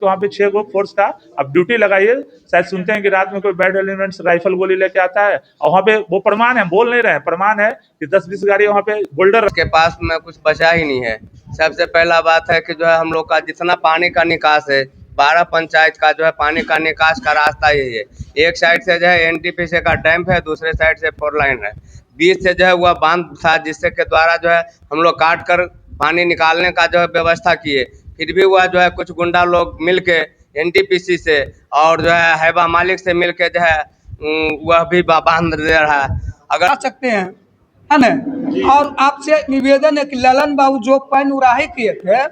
तो वहाँ पे 6 गो फोर्स था। अब ड्यूटी लगाइए, शायद सुनते हैं कि रात में कोई बैड एलिमेंट्स राइफल गोली लेके आता है, और वहाँ पे वो प्रमाण है, बोल नहीं रहे हैं, प्रमाण है कि 10-20 गाड़ी वहाँ पे बोल्डर के पास में कुछ बचा ही नहीं है। सबसे पहला बात है कि जो है हम लोग का जितना पानी का निकास है, 12 पंचायत का जो है पानी का निकास का रास्ता यही है। एक साइड से जो है एनटीपीसी का डैम है, दूसरे साइड से 4 लाइन है, बीच से जो है वह बांध था जिससे के द्वारा जो है हम लोग काट कर पानी निकालने का जो है व्यवस्था किए। फिर भी वह जो है कुछ गुंडा लोग मिल के एनटीपीसी से और जो है हैबा मालिक से मिल के जो है वह भी बांध दे रहा है। अगर आ सकते हैं, है ना। और आपसे निवेदन है कि ललन बाबू जो पैन उड़ाही किए थे,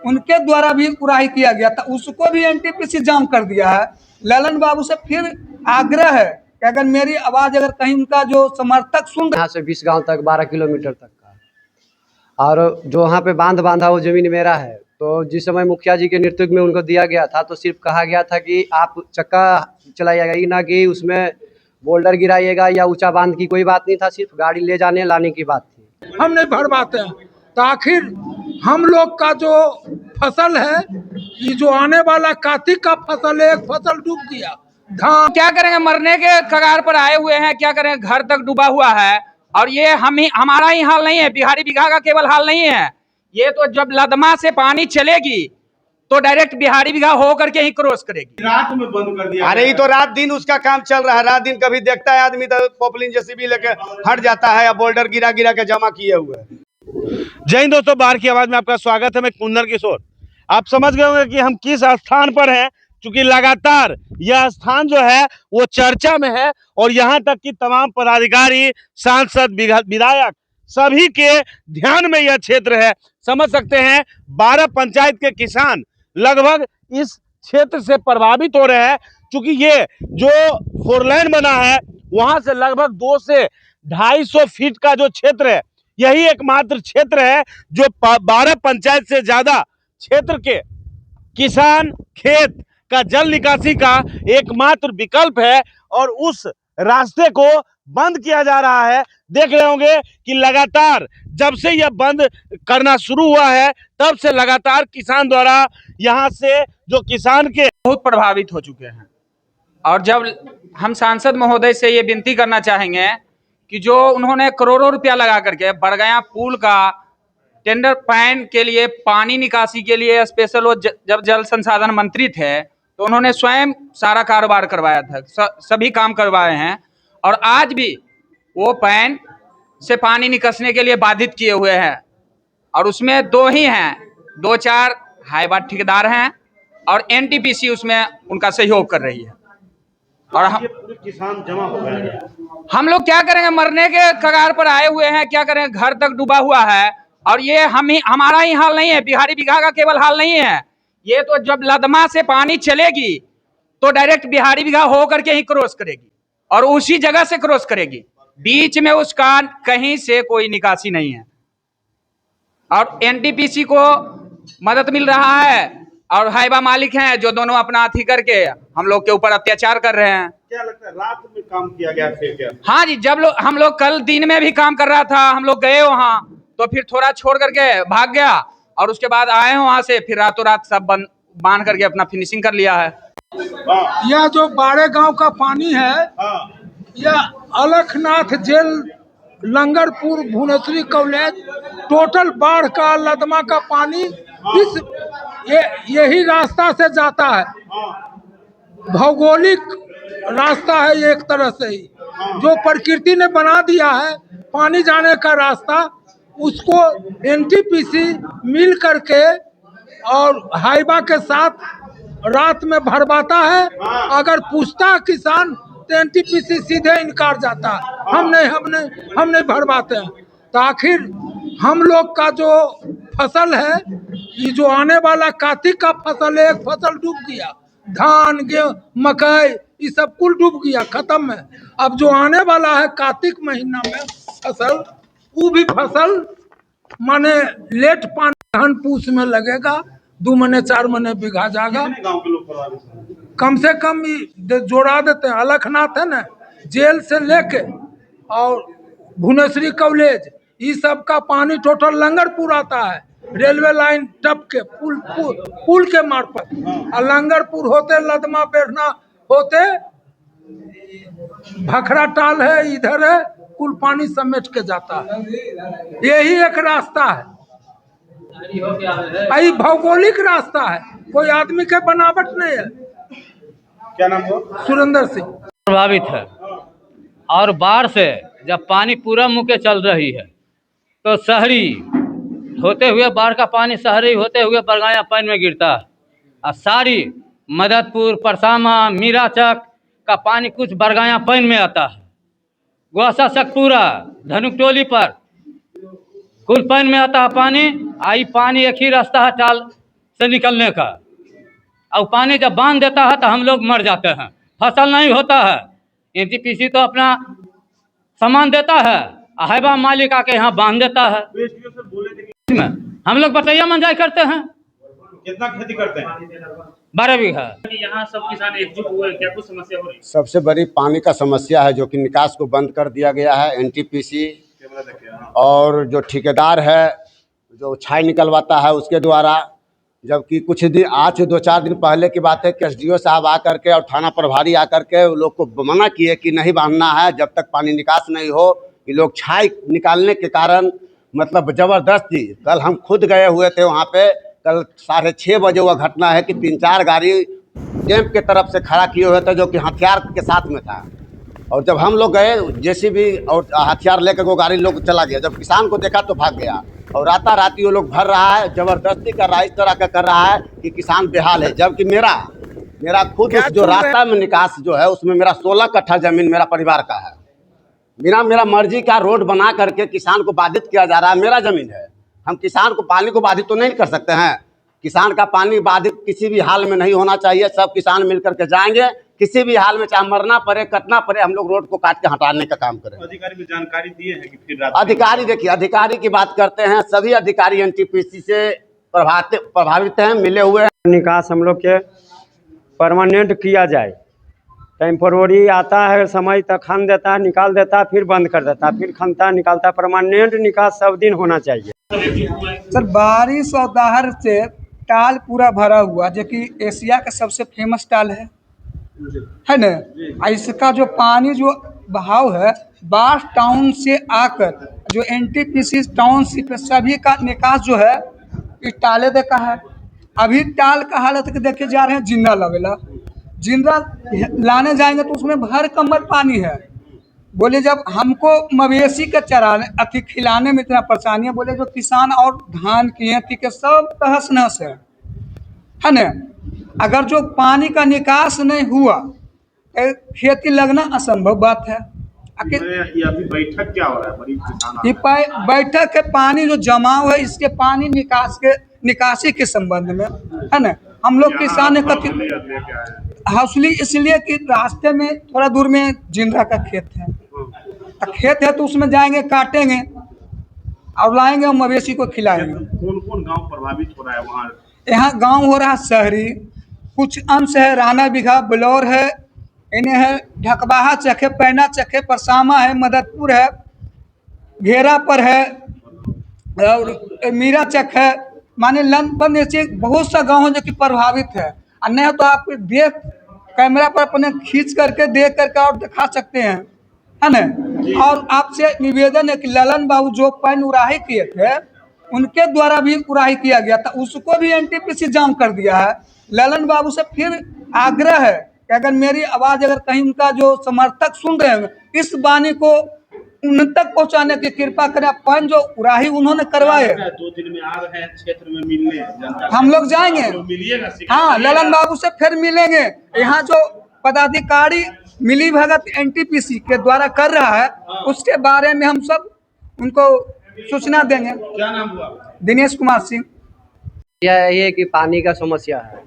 उनके द्वारा भी उड़ाही किया गया था, उसको भी एनटीपीसी जाम कर दिया है। ललन बाबू से फिर आग्रह है कि अगर मेरी आवाज अगर कहीं उनका जो समर्थक सुन यहाँ से 20 गांव तक 12 किलोमीटर तक का, और जो वहाँ पे बांधा वो जमीन मेरा है। तो जिस समय मुखिया जी के नेतृत्व में उनको दिया गया था, तो सिर्फ कहा गया था कि आप चक्का चलाइएगा, ये ना कि उसमें बोल्डर गिराइएगा या ऊंचा बांध की कोई बात नहीं था, सिर्फ गाड़ी ले जाने लाने की बात थी। हम नहीं भरवाते हैं, तो आखिर हम लोग का जो फसल है, ये जो आने वाला कार्तिक का फसल है, एक फसल डूब गया, धान क्या करेंगे, मरने के कगार पर आए हुए हैं, क्या करें, घर तक डूबा हुआ है। और ये हमारा ही हाल नहीं है, बिहारी बिघा का केवल हाल नहीं है, ये तो जब लदमा से पानी चलेगी तो डायरेक्ट बिहारी बिघा हो करके ही क्रॉस करेगी। रात में बंद कर दिया। अरे ये तो रात दिन उसका काम चल रहा है, रात दिन कभी देखता है आदमी तो पॉपलिन जेसीबी लेके हट जाता है या बोल्डर गिरा गिरा के जमा किए हुए है। जय हिंद दोस्तों, बाहर की आवाज में आपका स्वागत है। मैं कुंदन किशोर। आप समझ गए होंगे कि हम किस स्थान पर हैं, क्योंकि लगातार यह स्थान जो है वो चर्चा में है, और यहाँ तक कि तमाम पदाधिकारी, सांसद, विधायक सभी के ध्यान में यह क्षेत्र है। समझ सकते हैं 12 पंचायत के किसान लगभग इस क्षेत्र से प्रभावित हो रहे हैं, क्योंकि ये जो 4 लाइन बना है वहां से लगभग 2 से 250 फीट का जो क्षेत्र है, यही एकमात्र क्षेत्र है जो 12 पंचायत से ज्यादा क्षेत्र के किसान खेत का जल निकासी का एकमात्र विकल्प है, और उस रास्ते को बंद किया जा रहा है। देख रहे होंगे कि लगातार जब से यह बंद करना शुरू हुआ है, तब से लगातार किसान द्वारा यहाँ से जो किसान के बहुत प्रभावित हो चुके हैं। और जब हम सांसद महोदय से ये विनती करना चाहेंगे कि जो उन्होंने करोड़ों रुपया लगा करके बड़गया पुल का टेंडर पैन के लिए, पानी निकासी के लिए स्पेशल, वो जब जल संसाधन मंत्री थे तो उन्होंने स्वयं सारा कारोबार करवाया था, सभी काम करवाए हैं, और आज भी वो पैन से पानी निकासने के लिए बाधित किए हुए हैं। और उसमें 2 ही हैं, 2-4 हाईवा ठेकेदार हैं, और एनटीपीसी उसमें उनका सहयोग कर रही है। और पूरे किसान जमा हो गए हैं। हम लोग क्या करेंगे, मरने के कगार पर आए हुए हैं, क्या करें, घर तक डूबा हुआ है। और ये हमारा ही हाल नहीं है, बिहारी बिघा का केवल हाल नहीं है, ये तो जब लदमा से पानी चलेगी तो डायरेक्ट बिहारी बिघा हो करके ही क्रॉस करेगी, और उसी जगह से क्रॉस करेगी, बीच में उसका कहीं से कोई निकासी नहीं है। और एनटीपीसी को मदद मिल रहा है, और हाईवा मालिक हैं जो दोनों अपना अथी करके हम लोग के ऊपर अत्याचार कर रहे हैं। क्या लगता है रात में काम किया गया फिर क्या? हाँ जी, जब हम लोग कल दिन में भी काम कर रहा था, हम लोग गए वहाँ, तो फिर थोड़ा छोड़ करके भाग गया, और उसके बाद आए हैं वहाँ से, फिर रातों रात सब बांध करके अपना फिनिशिंग कर लिया है। यह जो 12 गांव का पानी है, यह Alakhnath jail, Langarpur, Bhuvaneshwari college, total बाढ़ का, लदमा का पानी इस यही रास्ता से जाता है। भौगोलिक रास्ता है ये, एक तरह से ही जो प्रकृति ने बना दिया है पानी जाने का रास्ता, उसको एनटीपीसी मिल करके और हाईवा के साथ रात में भरवाता है। अगर पूछता किसान तो एनटीपीसी सीधे इनकार जाता है, हम नहीं भरवाते हैं। तो आखिर हम लोग का जो फसल है, ये जो आने वाला कार्तिक का फसल है, एक फसल डूब गया, धान, गेहूं, मकई, ये सब कुल डूब गया, खत्म है। अब जो आने वाला है कार्तिक महीना में फसल, वो भी फसल माने लेट पानी, धान पूस में लगेगा, 2 महीने 4 महीने बिघा जाएगा। गांव के लोग प्रभावित हैं? कम से कम जोड़ा देते हैं, अलखनाथ है ना, जेल से लेके और भुवनेश्वरी कॉलेज, ये सब का पानी टोटल लंगरपुर आता है, रेलवे लाइन टप के पुल के मार्फत और लंगरपुर होते लदमा बेरना होते भखरा टाल है इधर है, कुल पानी समेट के जाता है। यही एक रास्ता है, यही भौगोलिक रास्ता है, कोई आदमी के बनावट नहीं है। क्या नाम हुआ? सुरेंद्र सिंह। प्रभावित है और बाढ़ से जब पानी पूरा मुँह के चल रही है तो शहरी होते हुए बाढ़ का पानी शहरी होते हुए बरगाया पानी में गिरता है और सारी मददपुर परसामा मीराचक का पानी कुछ बरगाया पानी में आता है। गोसा सकपुरा धनुकटोली पर कुल पानी में आता है पानी। आई पानी एक ही रास्ता है टाल से निकलने का, और पानी जब बांध देता है तो हम लोग मर जाते हैं, फसल नहीं होता है। एनटीपीसी तो अपना सामान देता है, हैबा मालिक आके यहाँ बांध देता है। हम लोग बटैया मंजाई करते हैं। कितना खेती करते हैं? 12 बीघा। यहाँ सब किसान एकजुट हुए, क्या कुछ समस्या हो रही है? सबसे बड़ी पानी का समस्या है, जो कि निकास को बंद कर दिया गया है। एनटीपीसी और जो ठेकेदार है जो छाई निकलवाता है उसके द्वारा, जबकि कुछ दिन आज 2-4 दिन पहले की बात है कि एसडीओ साहब आकर के और थाना प्रभारी आकर के लोग को मना किए कि नहीं बांधना है जब तक पानी निकास नहीं हो। ये लोग छाई निकालने के कारण मतलब ज़बरदस्ती, कल हम खुद गए हुए थे वहाँ पे, कल 6:30 बजे वह घटना है कि 3-4 गाड़ी कैंप के तरफ से खड़ा किए हुए थे जो कि हथियार के साथ में था। और जब हम लोग गए जेसीबी और हथियार लेकर वो गाड़ी लोग चला गया। जब किसान को देखा तो भाग गया और राताराती वो लोग भर रहा है, ज़बरदस्ती कर रहा है, इस तरह का कर रहा है कि किसान बेहाल है। जबकि मेरा खुद उस जो रास्ता में निकास जो है उसमें मेरा 16 कट्ठा ज़मीन मेरा परिवार का है। मेरा मर्जी का रोड बना करके किसान को बाधित किया जा रहा है। मेरा ज़मीन है, हम किसान को पानी को बाधित तो नहीं कर सकते हैं। किसान का पानी बाधित किसी भी हाल में नहीं होना चाहिए। सब किसान मिल करके जाएंगे, किसी भी हाल में चाहे मरना पड़े कटना पड़े, हम लोग रोड को काट के हटाने का काम करें। अधिकारी भी जानकारी दिए हैं कि फिर अधिकारी देखिए, अधिकारी की बात करते हैं, सभी अधिकारी एनटीपीसी से प्रभावित हैं, मिले हुए हैं। निकास हम लोग के परमानेंट किया जाए। टेम्पोररी आता है, समय तक खन देता है, निकाल देता है, फिर बंद कर देता है, फिर खनता है, निकालता है। परमानेंट निकास सब दिन होना चाहिए। सर बारिश और दहर से टाल पूरा भरा हुआ, जो कि एशिया का सबसे फेमस टाल है ना। इसका जो पानी जो बहाव है बास टाउन से आकर जो एनटीपीसी टाउनशिप है सभी का निकास जो है इस टाले देखा है। अभी टाल का हालत के देखे जा रहे हैं, जिंदा लगेला जिंदा लाने जाएंगे तो उसमें भर कमर पानी है। बोले जब हमको मवेशी के चराने खिलाने में इतना परेशानी है, बोले जो किसान और धान की थी के सब तहस नहस है ना। अगर जो पानी का निकास नहीं हुआ खेती लगना असंभव बात है। ये अभी बैठक क्या हो रहा है? बड़ी किसान ये बैठक है, पानी जो जमाव है इसके पानी निकासी के संबंध में है ना। हम लोग किसान हौसली इसलिए कि रास्ते में थोड़ा दूर में जिंदा का खेत है तो उसमें जाएंगे काटेंगे और लाएंगे और मवेशी को खिलाएंगे। कौन गांव प्रभावित हो रहा है वहाँ? यहाँ गांव हो रहा है शहरी, कुछ अंश है राना बिघा बलौर है, इन्हें है ढकबाहा चक है, पैना चक है, परसामा है, मददपुर है, घेरा पर है और मीरा चक है। माने लंदन ऐसे बहुत सा गाँव है जो कि प्रभावित है। और नहीं तो आप देख कैमरा पर अपने खींच करके देख करके और दिखा सकते हैं है ना। और आपसे निवेदन है कि ललन बाबू जो पैन उड़ाही किए थे उनके द्वारा भी उड़ाही किया गया था, उसको भी एनटीपीसी जाम कर दिया है। ललन बाबू से फिर आग्रह है कि अगर मेरी आवाज़ अगर कहीं उनका जो समर्थक सुन रहे हैं इस वाणी को उन तक पहुंचाने की कृपा करें। पैन जो उड़ाही उन्होंने करवाए 2 दिन में आ रहे हैं क्षेत्र में मिलने, हम लोग जाएंगे। हाँ, ललन बाबू से फिर मिलेंगे। यहाँ जो पदाधिकारी मिली भगत एनटीपीसी के द्वारा कर रहा है उसके बारे में हम सब उनको सूचना देंगे। क्या नाम हुआ? दिनेश कुमार सिंह। यह है कि पानी का समस्या है।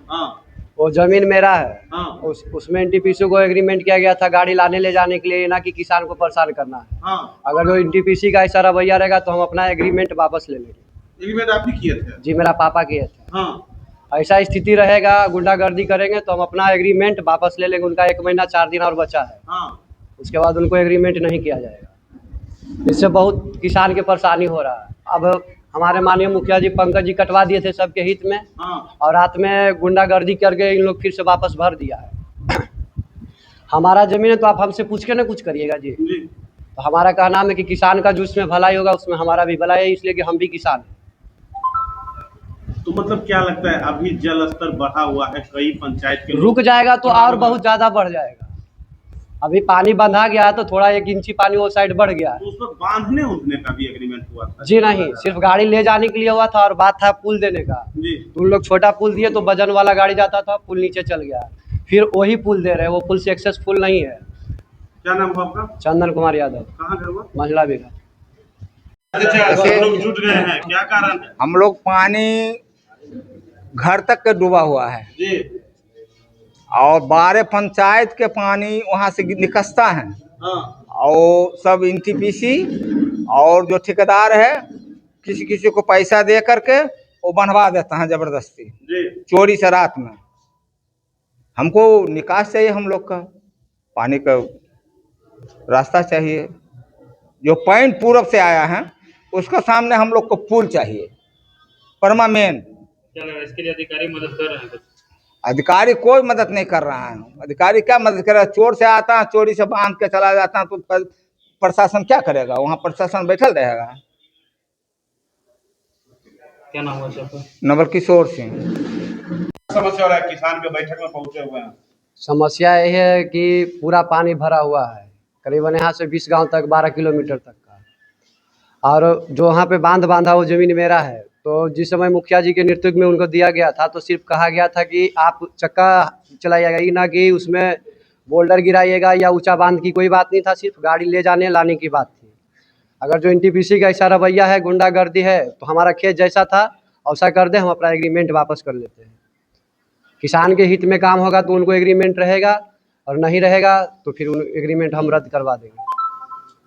वो जमीन मेरा है, उसमें एनटीपीसी को एग्रीमेंट किया गया था गाड़ी लाने ले जाने के लिए, ना कि किसान को परेशान करना है। अगर जो एनटीपीसी का ऐसा रवैया रहेगा तो हम अपना एग्रीमेंट वापस ले लेंगे। एग्रीमेंट आप ही किए थे? जी, मेरा पापा किए थे। ऐसा स्थिति रहेगा गुंडागर्दी करेंगे तो हम अपना एग्रीमेंट वापस ले लेंगे। उनका 1 महीना 4 दिन और बचा है, उसके बाद उनको एग्रीमेंट नहीं किया जाएगा। इससे बहुत किसान के परेशानी हो रहा है। अब हमारे माननीय मुखिया जी पंकज जी कटवा दिए थे सबके हित में, हाँ। और रात में गुंडागर्दी करके इन लोग फिर से वापस भर दिया है। हमारा जमीन है तो आप हमसे पूछ के ना कुछ करिएगा जी। तो हमारा कहना है कि किसान का जो उसमें भलाई होगा उसमें हमारा भी भलाई है, इसलिए कि हम भी किसान हैं। तो मतलब क्या लगता है अभी जल स्तर बढ़ा हुआ है, कई पंचायत के रुक जाएगा तो और बहुत ज़्यादा बढ़ जाएगा। अभी पानी बंधा गया है तो थोड़ा 1 इंची पानी वो साइड बढ़ गया है। तो उस पर बांधने उठने का भी एग्रीमेंट हुआ था? जी नहीं, सिर्फ गाड़ी ले जाने के लिए हुआ था और बात था पुल देने का। जी। तो उन लोग छोटा पुल दिए तो वजन वाला गाड़ी जाता था, पुल नीचे चल गया। फिर वही पुल दे रहे हैं, वो पुल सक्सेसफुल नहीं है। क्या नाम हुआ आपका? चंदन कुमार यादव, कहाँ घर हुआ? महिला विभाग। सब लोग जुट गए हैं, क्या कारण है? हम लोग पानी घर तक के डूबा हुआ है जी। और 12 पंचायत के पानी वहाँ से निकसता है। हाँ। और सब एनटीपीसी और जो ठेकेदार है किसी किसी को पैसा दे करके वो बनवा देता है जबरदस्ती जी। चोरी से रात में। हमको निकास चाहिए, हम लोग का पानी का रास्ता चाहिए। जो पॉइंट पूरब से आया है उसके सामने हम लोग को पुल चाहिए परमानेंट। क्या लग रहा है इसके लिए अधिकारी मदद कर रहे हैं कुछ? अधिकारी कोई मदद नहीं कर रहा है। अधिकारी क्या मदद कर रहा है? चोर से आता है, चोरी से बांध के चला जाता है, तो प्रशासन क्या करेगा? वहाँ प्रशासन बैठल रहेगा। क्या नाम हुआ आपका? नवल किशोर सिंह। समस्या हो रहा है, किसान के बैठक में पहुंचे हुए हैं। समस्या यही है कि पूरा पानी भरा हुआ है, करीबन यहाँ से 20 गांव तक, 12 किलोमीटर तक का। और जो वहाँ पे बांध बांधा वो ज़मीन मेरा है। तो जिस समय मुखिया जी के नेतृत्व में उनको दिया गया था तो सिर्फ कहा गया था कि आप चक्का चलाइएगा, ये ना कि उसमें बोल्डर गिराइएगा या ऊंचा बांध की कोई बात नहीं था, सिर्फ गाड़ी ले जाने लाने की बात थी। अगर जो एनटीपीसी का ऐसा रवैया है, गुंडागर्दी है, तो हमारा खेत जैसा था वैसा कर दे, हम अपना एग्रीमेंट वापस कर लेते हैं। किसान के हित में काम होगा तो उनको एग्रीमेंट रहेगा, और नहीं रहेगा तो फिर उन एग्रीमेंट हम रद्द करवा देंगे।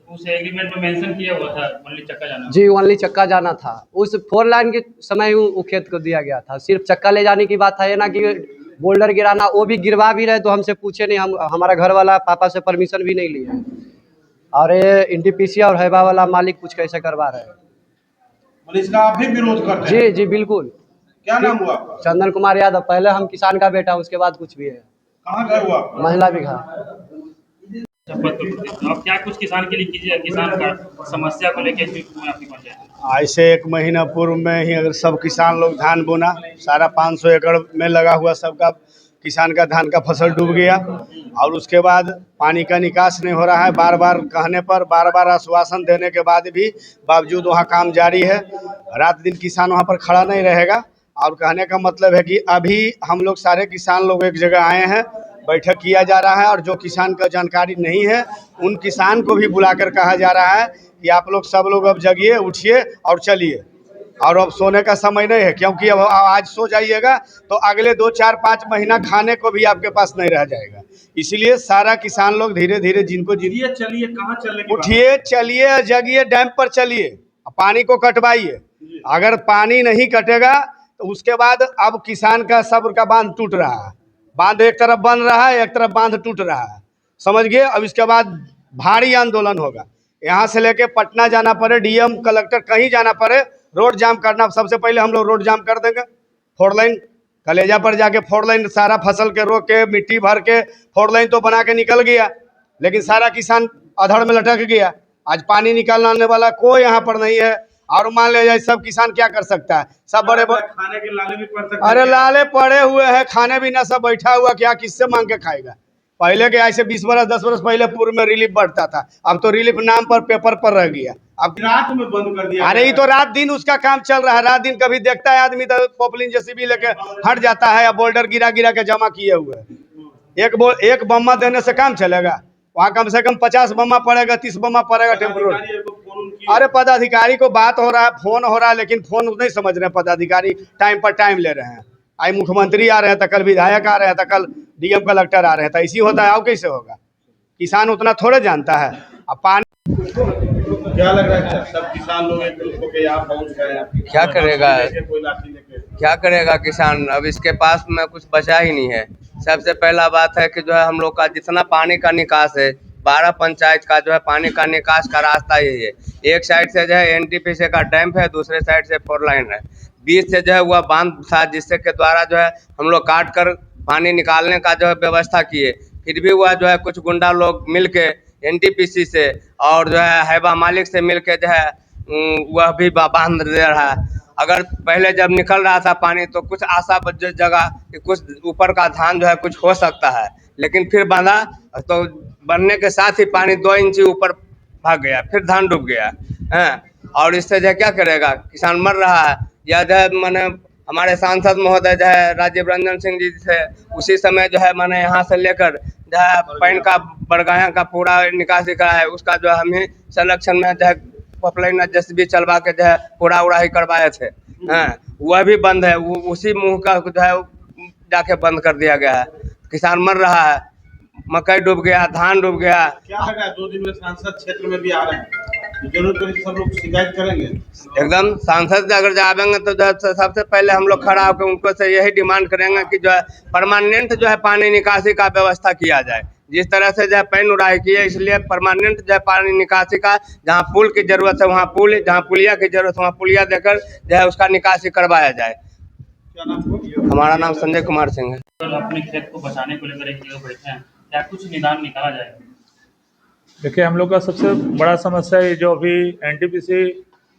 उस एग्रीमेंट में मेंशन किया हुआ था ओनली चक्का जाना? जी, ओनली चक्का जाना था। उस 4 लाइन के समय वो खेत को दिया गया था, सिर्फ चक्का ले जाने की बात था। ये ना कि बोल्डर गिराना, वो भी गिरवा भी रहे तो हमसे पूछे नहीं, हमारा घर वाला पापा से परमिशन भी नहीं लिए। और ये एनटीपीसी और हैबा वाला मालिक कुछ कैसे करवा रहे हैं। इसका आप भी विरोध करते हैं? जी जी बिल्कुल। क्या नाम हुआ आपका? चंदन कुमार यादव। पहले हम किसान का बेटा, उसके बाद कुछ भी है। कहाँ घर हुआ आपका? महिला विभाग। आप क्या कुछ किसान के लिए कीजिए, किसान का समस्या को लेकर आपकी पंचायत? ऐसे 1 महीना पूर्व में ही अगर सब किसान लोग धान बोना, सारा 500 एकड़ में लगा हुआ सबका किसान का धान का फसल डूब गया। और उसके बाद पानी का निकास नहीं हो रहा है। बार बार कहने पर, बार बार आश्वासन देने के बाद भी बावजूद वहाँ काम जारी है। रात दिन किसान वहाँ पर खड़ा नहीं रहेगा। और कहने का मतलब है कि अभी हम लोग सारे किसान लोग एक जगह आए हैं, बैठक किया जा रहा है, और जो किसान का जानकारी नहीं है उन किसान को भी बुलाकर कहा जा रहा है कि आप लोग सब लोग अब जगिए, उठिए और चलिए। और अब सोने का समय नहीं है, क्योंकि अब आज सो जाइएगा तो अगले 2, 4, 5 महीना खाने को भी आपके पास नहीं रह जाएगा। इसलिए सारा किसान लोग धीरे धीरे जिनको चलिए कहाँ चलने की उठिए, चलिए, जगिए, डैम पर चलिए, पानी को कटवाइए। अगर पानी नहीं कटेगा तो उसके बाद अब किसान का सब्र का बांध टूट रहा है। बांध एक तरफ बन रहा है, एक तरफ बांध टूट रहा है, समझ गए। अब इसके बाद भारी आंदोलन होगा। यहाँ से लेके पटना जाना पड़े, डीएम कलेक्टर कहीं जाना पड़े, रोड जाम करना। सबसे पहले हम लोग रोड जाम कर देंगे। 4 लाइन कलेजा पर जाके 4 लाइन सारा फसल के रोक के, मिट्टी भर के 4 लाइन तो बना के निकल गया, लेकिन सारा किसान अधड़ में लटक गया। आज पानी निकालने वाला कोई यहाँ पर नहीं है। और मान ले जाए सब किसान क्या कर सकता है? सब बड़े खाने के लाले भी पड़ सकते हैं। अरे लाले पड़े हुए हैं, खाने भी ना, सब बैठा हुआ, क्या किससे मांग के खाएगा? पहले के ऐसे 20 बरस 10 बरस पहले पूर्व में रिलीफ बढ़ता था, अब तो रिलीफ नाम पर पेपर पर रह गया। अब रात में बंद कर दिया। अरे ये तो रात दिन उसका काम चल रहा है। रात दिन कभी देखता है आदमी तो पॉपलिन जेसीबी लेके हट जाता है, या बोल्डर गिरा गिरा के जमा किए हुए है। एक बम्मा देने से काम चलेगा? वहाँ कम से कम 50 बम्मा पड़ेगा, 30 बम्मा पड़ेगा टेम्पोररी। अरे पदाधिकारी को बात हो रहा है, फोन हो रहा है, लेकिन फोन नहीं समझ रहे हैं पदाधिकारी। टाइम पर टाइम ले रहे हैं। आज मुख्यमंत्री आ रहे हैं तो कल विधायक आ रहे हैं तो कल डीएम कलेक्टर आ रहे हैं, तो इसी होता है। और कैसे होगा? किसान उतना थोड़े जानता है। अब पानी क्या लग रहा है सब किसान लोग एक दूसरे के यहाँ पहुँच गए? क्या करेगा? कोई लाठी लेके क्या करेगा किसान? अब इसके पास में कुछ बचा ही नहीं है। सबसे पहला बात है कि जो है हम लोग का जितना पानी का निकास है 12 पंचायत का जो है पानी का निकास का रास्ता यही है। एक साइड से जो है एनटीपीसी का डैम है, दूसरे साइड से 4 लाइन है। बीच से जो है वह बांध था जिससे के द्वारा जो है हम लोग काट कर पानी निकालने का जो है व्यवस्था किए। फिर भी वह जो है कुछ गुंडा लोग मिल के एनटीपीसी से और जो है हैबा मालिक से मिल के जो है वह भी बांध दे रहा है। अगर पहले जब निकल रहा था पानी तो कुछ आशा जगह कि कुछ ऊपर का धान जो है कुछ हो सकता है, लेकिन फिर बांधा तो बनने के साथ ही पानी 2 इंची ऊपर भाग गया, फिर धान डूब गया है। और इससे जो है क्या करेगा, किसान मर रहा है। या जो है मैंने हमारे सांसद महोदय जो है राजीव रंजन सिंह जी से उसी समय जो है मैंने यहाँ से लेकर जो है पैन का बरगाया का पूरा निकासी करा है, उसका जो हम ही संरक्षण में जो है पपलाइन जेसीबी चलवा के जो है पूरा उड़ाही करवाए थे हैं, वह भी बंद है। वो उसी मुंह का जो है जाके बंद कर दिया गया है। किसान मर रहा है, मकई डूब गया, धान डूब गया। क्या लगा 2 दिन में सांसद क्षेत्र में भी आ रहे हैं, जरूरत पड़ी तो सब लोग शिकायत करेंगे। एकदम सांसद अगर जाएंगे तो जो है सबसे पहले हम लोग खड़ा होकर उनको से यही डिमांड करेंगे कि जो है परमानेंट जो है पानी निकासी का व्यवस्था किया जाए। जिस तरह से जो है पैन उड़ाही की है, इसलिए परमानेंट जो है पानी निकासी का जहाँ पुल की जरूरत है वहाँ पुल, जहाँ पुलिया की जरूरत है वहाँ पुलिया देकर जो है उसका निकासी करवाया जाए। हमारा नाम संजय कुमार सिंह है। अपने खेत को बचाने को लेकर एक जगह बैठे हैं, क्या कुछ निदान निकाला जाए? देखिए, हम लोग का सबसे बड़ा समस्या है जो अभी एनटीपीसी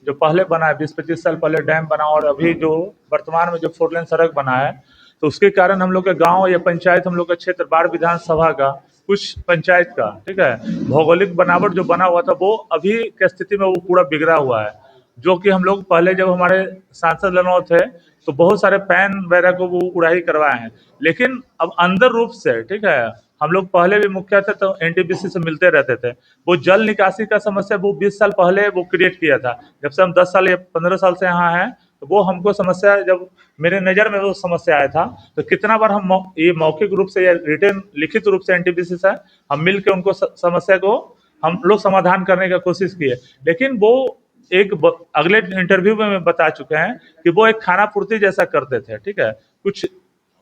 जो पहले बना है 20-25 साल पहले डैम बना और अभी जो वर्तमान में जो 4 लेन सड़क बना है, तो उसके कारण हम लोग के गांव या पंचायत, हम लोग का क्षेत्र बाढ़ विधानसभा का कुछ पंचायत का, ठीक है, भौगोलिक बनावट जो बना हुआ था वो अभी की स्थिति में वो पूरा बिगड़ा हुआ है। जो कि हम लोग पहले जब हमारे सांसद लखनऊ थे तो बहुत सारे पैन वगैरह को वो उड़ाही करवाए हैं, लेकिन अब अंदर रूप से, ठीक है, हम लोग पहले भी मुखिया थे तो एनटीपीसी से मिलते रहते थे। वो जल निकासी का समस्या वो 20 साल पहले वो क्रिएट किया था। जब से हम 10 साल या 15 साल से यहाँ हैं तो वो हमको समस्या, जब मेरे नज़र में वो समस्या आया था तो कितना बार हम ये मौखिक रूप से या रिटर्न लिखित रूप से एनटीपीसी से हम मिल के उनको समस्या को हम लोग समाधान करने का कोशिश किए, लेकिन वो एक अगले इंटरव्यू में मैं बता चुके हैं कि वो एक खाना पूर्ति जैसा करते थे, ठीक है, कुछ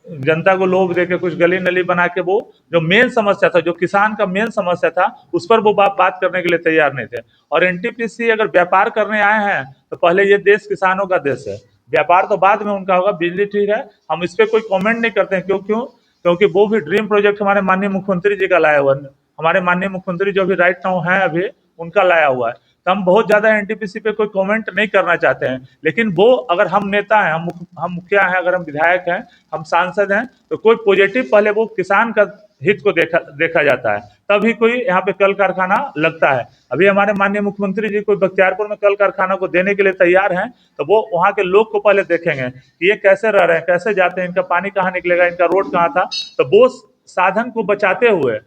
जनता को लोभ देके कुछ गली नली बना के वो जो मेन समस्या था, जो किसान का मेन समस्या था, उस पर वो बात करने के लिए तैयार नहीं थे। और एनटीपीसी अगर व्यापार करने आए हैं तो पहले ये देश किसानों का देश है, व्यापार तो बाद में उनका होगा। बिजली ठीक है, हम इस पर कोई कॉमेंट नहीं करते हैं, क्योंकि वो भी ड्रीम प्रोजेक्ट हमारे माननीय मुख्यमंत्री जी का लाया हुआ है, हमारे माननीय मुख्यमंत्री जो अभी राइट नाउ हैं अभी उनका लाया हुआ है। तो हम बहुत ज़्यादा एनटीपीसी पे कोई कमेंट नहीं करना चाहते हैं, लेकिन वो अगर हम नेता हैं, हम मुखिया हैं, अगर हम विधायक हैं, हम सांसद हैं, तो कोई पॉजिटिव पहले वो किसान का हित को देखा जाता है, तभी कोई यहाँ पे कल कारखाना लगता है। अभी हमारे माननीय मुख्यमंत्री जी कोई बख्तियारपुर में कल कारखाना को देने के लिए तैयार हैं, तो वो वहाँ के लोग को पहले देखेंगे कि ये कैसे रह रहे हैं, कैसे जाते हैं, इनका पानी कहाँ निकलेगा, इनका रोड कहाँ था। तो वो साधन को बचाते हुए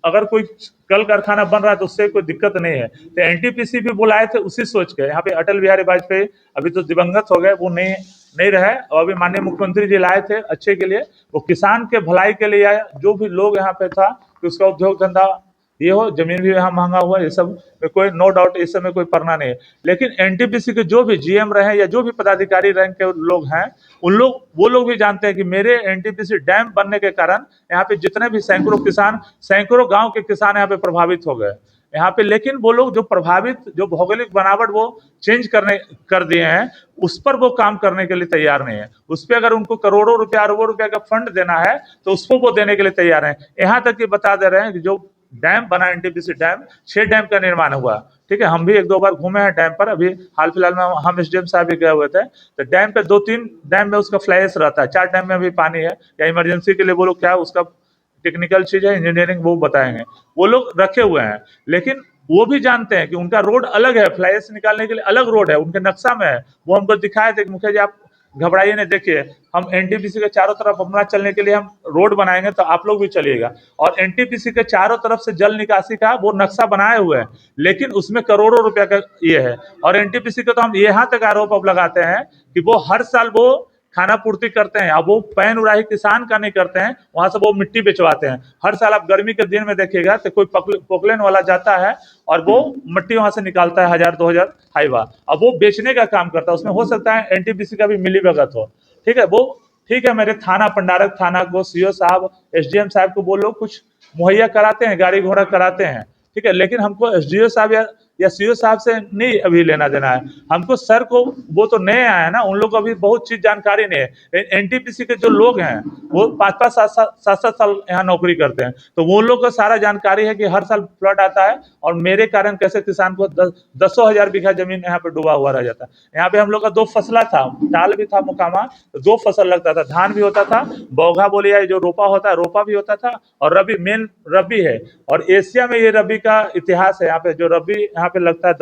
अगर कोई कल कारखाना बन रहा है तो उससे कोई दिक्कत नहीं है। तो एनटीपीसी भी बुलाए थे उसी सोच के। यहाँ पे अटल बिहारी वाजपेयी अभी तो दिवंगत हो गए, वो नहीं रहे, और अभी माननीय मुख्यमंत्री जी लाए थे अच्छे के लिए, वो किसान के भलाई के लिए आए। जो भी लोग यहाँ पे था कि उसका उद्योग धंधा ये हो, जमीन भी यहाँ महंगा हुआ, ये सब में कोई नो डाउट, इस समय कोई पढ़ना नहीं है। लेकिन एनटीपीसी के जो भी जीएम रहे या जो भी पदाधिकारी रैंक के लोग हैं, वो लोग भी जानते हैं कि मेरे एनटीपीसी डैम बनने के कारण यहाँ पे जितने भी सैकड़ों किसान, सैकड़ों गांव के किसान यहाँ पे प्रभावित हो गए यहाँ पे। लेकिन वो लोग जो प्रभावित, जो भौगोलिक बनावट वो चेंज कर दिए हैं, उस पर वो काम करने के लिए तैयार नहीं है। उस पर अगर उनको करोड़ों रुपया, अरबों रुपया का फंड देना है तो उसको वो देने के लिए तैयार है। यहाँ तक कि बता दे रहे हैं कि जो डैम बना एनटीपीसी डैम, 6 डैम का निर्माण हुआ, ठीक है। हम भी 1-2 बार घूमे हैं डैम पर, अभी हाल फिलहाल में हम एसडीएम साहब भी गए हुए थे। तो डैम पे 2-3 डैम में उसका फ्लैश रहता है, 4 डैम में अभी पानी है, या इमरजेंसी के लिए वो लोग क्या उसका टेक्निकल चीज है, इंजीनियरिंग वो बताएंगे, वो लोग रखे हुए हैं। लेकिन वो भी जानते हैं कि उनका रोड अलग है, फ्लैश निकालने के लिए अलग रोड है, उनके नक्शा में है। वो हमको दिखाए थे कि मुखिया जी आप घबराइए नहीं, देखिए हम एनटीपीसी के चारों तरफ अपना चलने के लिए हम रोड बनाएंगे, तो आप लोग भी चलिएगा। और एनटीपीसी के चारों तरफ से जल निकासी का वो नक्शा बनाए हुए हैं, लेकिन उसमें करोड़ों रुपया का ये है। और एनटीपीसी का तो हम यहाँ तक आरोप अब लगाते हैं कि वो हर साल वो खाना पूर्ति करते हैं। अब वो पैन उड़ाही किसान का नहीं करते हैं, वहां से वो मिट्टी बेचवाते हैं। हर साल आप गर्मी के दिन में देखिएगा तो कोई पोकलेन वाला जाता है और वो मिट्टी वहां से निकालता है 1000-2000 हाईवा, अब वो बेचने का काम करता है। उसमें हो सकता है एनटीपीसी का भी मिलीभगत हो, ठीक है। वो ठीक है, मेरे थाना पंडारक थाना को सीओ साहब एसडीएम साहब को वो लोग कुछ मुहैया कराते हैं, गाड़ी घोड़ा कराते हैं, ठीक है, लेकिन हमको एसडीओ साहब या सीओ साहब से नहीं अभी लेना देना है। हमको सर को, वो तो नए आए हैं ना, उन लोग को अभी बहुत चीज जानकारी नहीं है। एनटीपीसी के जो लोग हैं वो 5-5 7-7 साल यहाँ नौकरी करते हैं, तो वो लोग को सारा जानकारी है कि हर साल फ्लड आता है और मेरे कारण कैसे किसान को 10,000 बीघा जमीन यहाँ पे डूबा हुआ रह जाता है। यहाँ पे हम लोग का 2 फसला था, दाल भी था मुकामा, तो 2 फसल लगता था, धान भी होता था, बौघा बोलिया जो रोपा होता है रोपा भी होता था, और रबी मेन रबी है। और एशिया में ये रबी का इतिहास है। यहाँ पे जो रबी यहाँ पे लगता है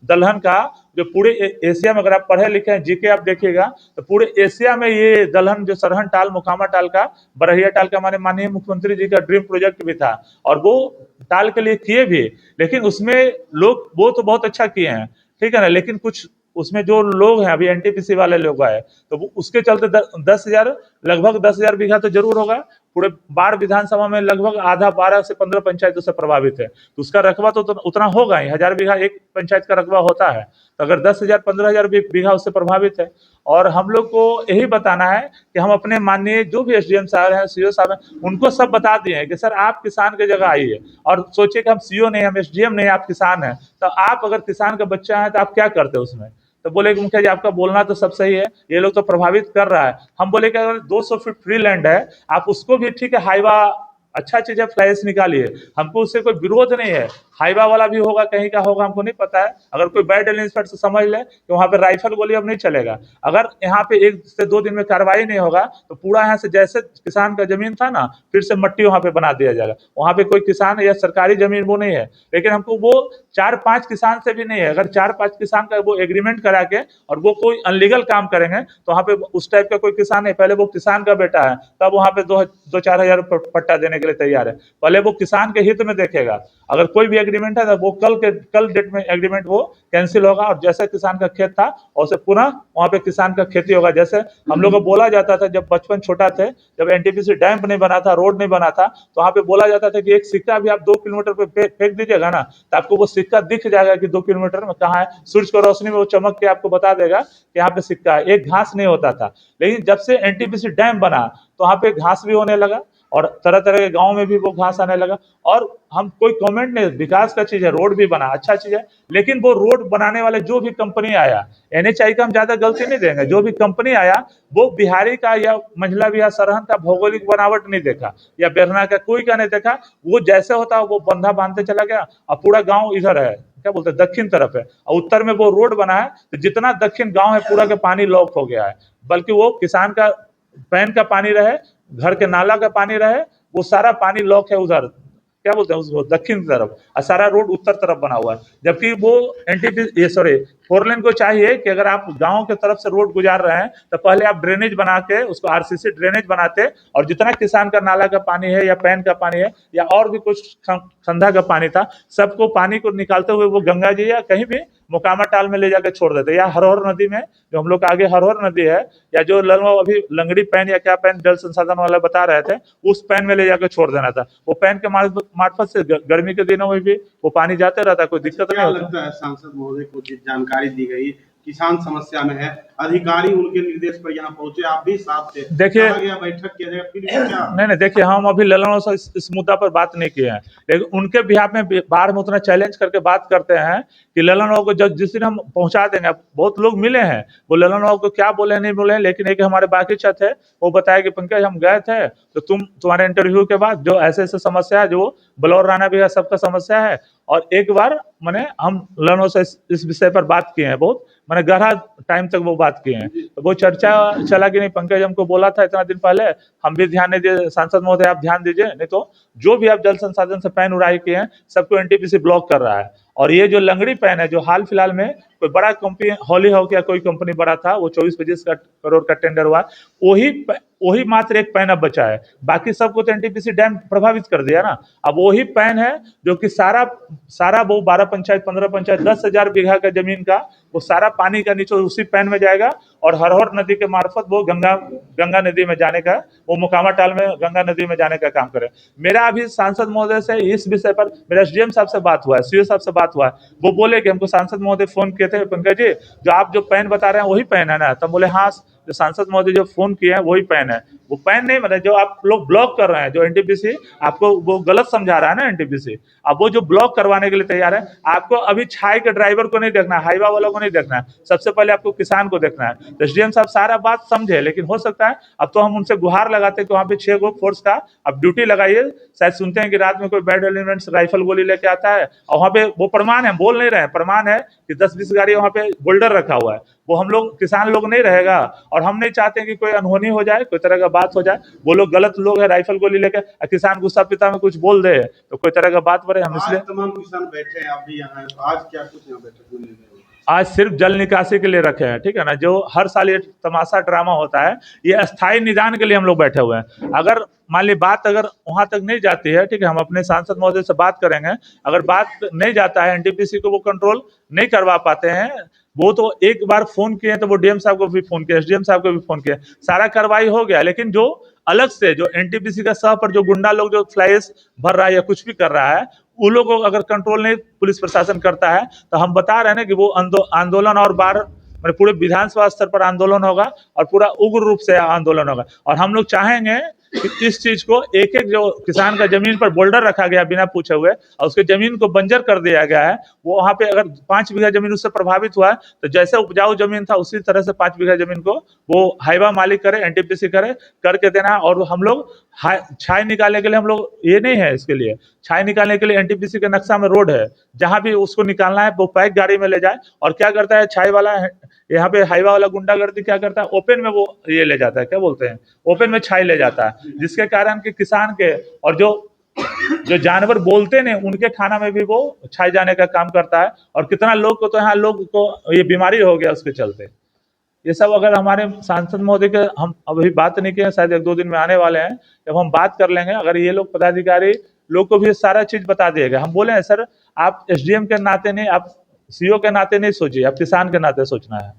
दलहन का, जो पूरे एशिया में, अगर आप पढ़े लिखे हैं जीके आप देखिएगा, तो पूरे एशिया में ये दलहन जो सरहन टाल मुकामा टाल का बरहिया टाल का माननीय मुख्यमंत्री जी का ड्रीम प्रोजेक्ट भी था, और वो टाल के लिए किए भी, लेकिन उसमें लोग वो तो बहुत अच्छा किए हैं, ठीक है ना, लेकिन कुछ उसमें जो लोग हैं अभी एनटीपीसी वाले लोग आए, तो वो उसके चलते 10,000 लगभग 10,000 बीघा तो जरूर होगा। पूरे बाढ़ विधानसभा में लगभग आधा 12 से 15 पंचायतों से प्रभावित है, तो उसका रकबा तो उतना होगा ही, 1000 बीघा एक पंचायत का रकबा होता है, तो अगर 10,000 15,000 बीघा उससे प्रभावित है। और हम लोग को यही बताना है कि हम अपने माननीय जो भी एसडीएम साहब हैं, सीओ साहब हैं, उनको सब बता दिए हैं कि सर आप किसान की जगह आइए, और सोचिए कि हम सीओ नहीं, हम एसडीएम नहीं, आप किसान हैं, तो आप अगर किसान का बच्चा है तो आप क्या करते हैं उसमें। तो बोले कि मुखिया जी आपका बोलना तो सब सही है, ये लोग तो प्रभावित कर रहा है। हम बोले कि अगर 200 फीट फ्री लैंड है, आप उसको भी, ठीक है, हाईवा अच्छा चीज है, फ्लैश निकालिए, हमको उससे कोई विरोध नहीं है। हाईवा वाला भी होगा, कहीं का होगा हमको नहीं पता है, अगर कोई बैड एलिमेंट से समझ ले कि वहाँ पे राइफल गोली अब नहीं चलेगा। अगर यहाँ पे 1 से 2 दिन में कार्रवाई नहीं होगा तो पूरा यहाँ से जैसे किसान का जमीन था ना, फिर से मट्टी वहाँ पे बना दिया जाएगा। वहाँ पे कोई किसान या सरकारी जमीन वो नहीं है, लेकिन हमको वो 4-5 किसान से भी नहीं है। अगर 4-5 किसान का वो एग्रीमेंट करा के और वो कोई अनलीगल काम करेंगे तो वहाँ पे उस टाइप का कोई किसान नहीं। पहले वो किसान का बेटा है, तब वहाँ पे 2-4 हजार पट्टा देने के लिए तैयार है। पहले वो किसान के हित में देखेगा। अगर कोई भी एग्रीमेंट है तो वो कल डेट में एग्रीमेंट वो कैंसिल होगा, और जैसे किसान का खेत था उसे पुनः वहाँ पे किसान का खेती होगा। जैसे हम लोग को बोला जाता था जब बचपन छोटा थे, जब एनटीपीसी डैम नहीं बना था, रोड नहीं बना था, तो वहाँ पे बोला जाता था कि एक सिक्का भी आप 2 किलोमीटर पे फेंक दीजिएगा ना, तो आपको वो सिक्का दिख जाएगा कि 2 किलोमीटर में कहाँ है। सूरज की रोशनी में वो चमक के आपको बता देगा कि यहाँ पे सिक्का है। एक घास नहीं होता था, लेकिन जब से एनटीपीसी डैम बना तो वहाँ पे घास भी होने लगा, और तरह तरह के गांव में भी वो घास आने लगा। और हम कोई कमेंट नहीं, विकास का चीज है, रोड भी बना, अच्छा चीज है, लेकिन वो रोड बनाने वाले जो भी कंपनी आया, एनएचआई का हम ज्यादा गलती नहीं देंगे, जो भी कंपनी आया वो बिहारी का या मंझला बिहार सरहन का भौगोलिक बनावट नहीं देखा, या बेरना का कोई का नहीं देखा। वो जैसे होता वो बंधा बांधते चला गया, और पूरा गाँव इधर है, क्या बोलते हैं, दक्षिण तरफ है, और उत्तर में वो रोड बना है, तो जितना दक्षिण गाँव है पूरा का पानी लॉक हो गया है। बल्कि वो किसान का पैन का पानी रहे, घर के नाला का पानी रहे, वो सारा पानी लॉक है उधर, क्या बोलते हैं उसको, दक्षिण तरफ, और सारा रोड उत्तर तरफ बना हुआ है। जबकि वो एनटीपी सॉरी 4 लेन को चाहिए कि अगर आप गांव के तरफ से रोड गुजार रहे हैं तो पहले आप ड्रेनेज बना के उसको आरसीसी ड्रेनेज बनाते, और जितना किसान का नाला का पानी है या पैन का पानी है या और भी कुछ संधा का पानी था, सबको पानी को निकालते हुए वो गंगा जी या कहीं भी मोकामा टाल में ले जाकर छोड़ देते, या हरहर नदी में, जो हम लोग का आगे हरहर नदी है, या जो अभी लंगड़ी पैन या क्या पैन जल संसाधन वाला बता रहे थे, उस पैन में ले जाकर छोड़ देना था। वो पैन के मार्फत से गर्मी के दिनों में भी वो पानी जाते रहता, कोई दिक्कत नहीं होता। लगता है सांसद महोदय को जिस जानकारी दी गई, किसान समस्या में है, अधिकारी उनके निर्देश पर यहाँ पहुंचे, आप भी साथ थे, देखिए बैठक किया जाएगा, फिर भी क्या? नहीं, देखिए हम अभी ललन से इस मुद्दा पर बात नहीं किए हैं, लेकिन उनके बिहाफ में बाहर में उतना चैलेंज करके बात करते हैं कि ललन को जब जिस दिन हम पहुंचा देंगे, बहुत लोग मिले हैं, वो ललन को क्या बोले नहीं बोले, लेकिन एक हमारे बाकी छत है वो बताया कि पंकज हम गए थे तो तुम्हारे इंटरव्यू के बाद जो ऐसे ऐसे समस्या है, जो बलौर राणा भी सबका समस्या है, और एक बार मैंने हम ललन से इस विषय पर बात किए हैं, बहुत मैंने गहरा टाइम तक वो बात किए हैं, तो वो चर्चा चला कि नहीं, पंकज हमको बोला था इतना दिन पहले, हम भी ध्यान नहीं दिए, सांसद महोदय आप ध्यान दीजिए, नहीं तो जो भी आप जल संसाधन से पैन उड़ाई किए हैं सबको एनटीपीसी ब्लॉक कर रहा है। और ये जो लंगड़ी पैन है, जो हाल फिलहाल में कोई बड़ा कंपनी हॉली हाउ या कोई कंपनी बड़ा था, वो 24-25 करोड़ का टेंडर हुआ, वही मात्र एक पैन अब बचा है, बाकी सबको तो एनटीपीसी डैम प्रभावित कर दिया ना। अब वही पैन है जो कि सारा वो 12 पंचायत 15 पंचायत 10,000 बीघा का जमीन का वो सारा पानी का नीचे उसी पैन में जाएगा, और हरहर नदी के मार्फत वो गंगा नदी में जाने का, वो मोकामा टाल में गंगा नदी में जाने का काम करे। मेरा अभी सांसद महोदय से इस विषय पर मेरा एसडीएम साहब से बात हुआ है, सीओ साहब से बात हुआ है, वो बोले कि हमको सांसद महोदय फोन किए थे, पंकज जी जो आप जो पैन बता रहे हैं वही पैन है ना, तब बोले हाँ जो सांसद महोदय जो फोन किए हैं वही पैन है। वो पैन नहीं, मतलब जो आप लोग ब्लॉक कर रहे हैं, जो एनटीपीसी आपको वो गलत समझा रहा है ना एनटीपीसी, अब वो जो ब्लॉक करवाने के लिए तैयार है। आपको अभी छाई के ड्राइवर को नहीं देखना है, हाईवा वालों को नहीं देखना है, सबसे पहले आपको किसान को देखना है। तो एसडीएम साहब सारा बात समझे, लेकिन हो सकता है अब तो हम उनसे गुहार लगाते हैं कि वहाँ पे 6 गो फोर्स का अब ड्यूटी लगाइए। शायद सुनते हैं कि रात में कोई बैड एलिमेंट्स राइफल गोली लेके आता है, और वहाँ पे वो प्रमाण है, बोल नहीं रहे हैं, प्रमाण है कि 10-20 गाड़ी वहाँ पे बोल्डर रखा हुआ है। वो हम लोग किसान लोग नहीं रहेगा, और हम नहीं चाहते हैं कि कोई अनहोनी हो जाए, कोई तरह का बात हो जाए। वो लोग गलत लोग है, राइफल गोली लेके किसान गुस्सा पिता में कुछ बोल दे तो कोई तरह का बात बढ़े। हम इसलिए तमाम किसान बैठे हैं, आप भी यहाँ हैं, तो आज क्या कुछ यहाँ बैठे? आज सिर्फ जल निकासी के लिए रखे हैं, ठीक है ना। जो हर साल ये तमाशा ड्रामा होता है, ये अस्थायी निदान के लिए हम लोग बैठे हुए हैं। अगर मान ली बात अगर वहां तक नहीं जाती है, ठीक है, हम अपने सांसद महोदय से बात करेंगे। अगर बात नहीं जाता है, एनटीपीसी को वो कंट्रोल नहीं करवा पाते हैं, वो तो एक बार फोन किए तो वो डीएम साहब को भी फोन किया, एसडीएम साहब को भी फोन किया, सारा कार्रवाई हो गया। लेकिन जो अलग से जो एनटीपीसी का सह पर जो गुंडा लोग जो फ्लाइस भर रहा है या कुछ भी कर रहा है, उन लोगों को अगर कंट्रोल नहीं पुलिस प्रशासन करता है, तो हम बता रहे हैं ना कि वो आंदोलन और बार पूरे विधानसभा स्तर पर आंदोलन होगा और पूरा उग्र रूप से आंदोलन होगा। और हम लोग चाहेंगे कि इस चीज को एक एक जो किसान का जमीन पर बोल्डर रखा गया बिना पूछे हुए और उसके जमीन को बंजर कर दिया गया है, वो वहां पे अगर 5 बीघा जमीन उससे प्रभावित हुआ है तो जैसे उपजाऊ जमीन था उसी तरह से 5 बीघा जमीन को वो हाईवा मालिक करे, एनटीपीसी करे, करके देना। और हम लोग छाई निकालने के लिए हम लोग ये नहीं है, इसके लिए छाई निकालने के लिए एनटीपीसी के नक्शा में रोड है, जहां भी उसको निकालना है वो पैक गाड़ी में ले जाए। और क्या करता है छाई वाला, यहाँ पे हाईवा वाला गुंडागर्दी क्या करता है, ओपन में वो ये ले जाता है, क्या बोलते हैं, ओपन में छाई ले जाता है, जिसके कारण कि किसान के और जो जानवर बोलते नहीं उनके खाना में भी वो छाई जाने का काम करता है। और कितना लोग को तो यहाँ लोग को ये बीमारी हो गया उसके चलते। ये सब अगर हमारे सांसद महोदय के हम अभी बात नहीं किए, शायद 1-2 दिन में आने वाले हैं, जब हम बात कर लेंगे, अगर ये लोग पदाधिकारी लोग को भी सारा चीज बता दिएगा। हम बोले हैं सर आप एसडीएम के नाते नहीं, आप सीओ के नाते नहीं सोचिए, आप किसान के नाते सोचना है।